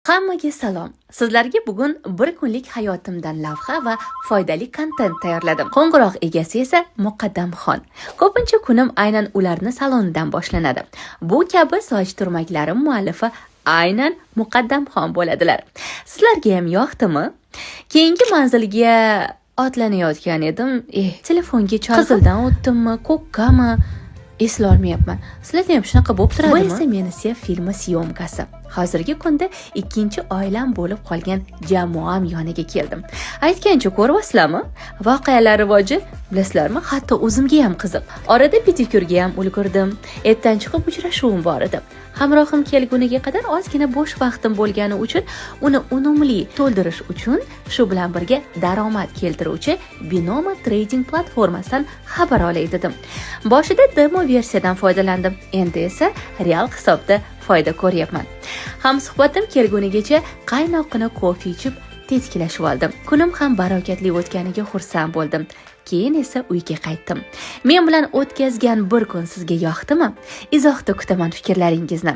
Hammaga salom. Sizlarga bugun bir kunlik hayotimdan lavha va foydali kontent tayyorladim. Qo'ng'iroq egasi esa Muqaddamxon. Ko'pincha kunim aynan ularni salonidan boshlanadi. Bu kabi soch turmaklarim muallifi aynan Muqaddamxon bo'ladilar. Sizlarga ham yoqdimi? Keyingi manzilga otlanayotgan edim. Telefonga qizildan o'tdimmi, ko'kkami? Eslolmayapman. Sizlarda ham shunaqa bo'lib turadimi? Bu esa Menisiya filmi syomkasi. Hozirgi kunda ikkinchi oilam bo'lib qolgan jamoam yoniga keldim. Aytgancha ko'ryapsizlarmi? Voqealar rivoji bilasizlarmi? Hatto o'zimga ham qiziq. Orada pedikyurga ham ulgurdim. Ertadan chiqib uchrashuvim bor edi. Hamrohim kelguniga qadar ozgina bo'sh vaqtim bo'lgani uchun uni unumli to'ldirish uchun shu bilan birga daromad keltiruvchi Binomo trading platformasidan xabar olay dedim. Boshida demo versiyadan foydalandim. Endi esa real hisobda foyda ko'ryapman. Hamsuhbatim kelgunigacha qaynoqqina kofe ichib tetiklashib oldim. Kunim ham barokatli o'tganiga xursand bo'ldim. Keyin esa uyga qaytdim. Men bilan o'tkazgan bir kun sizga yoqdimi? Izohda kutaman fikrlaringizni.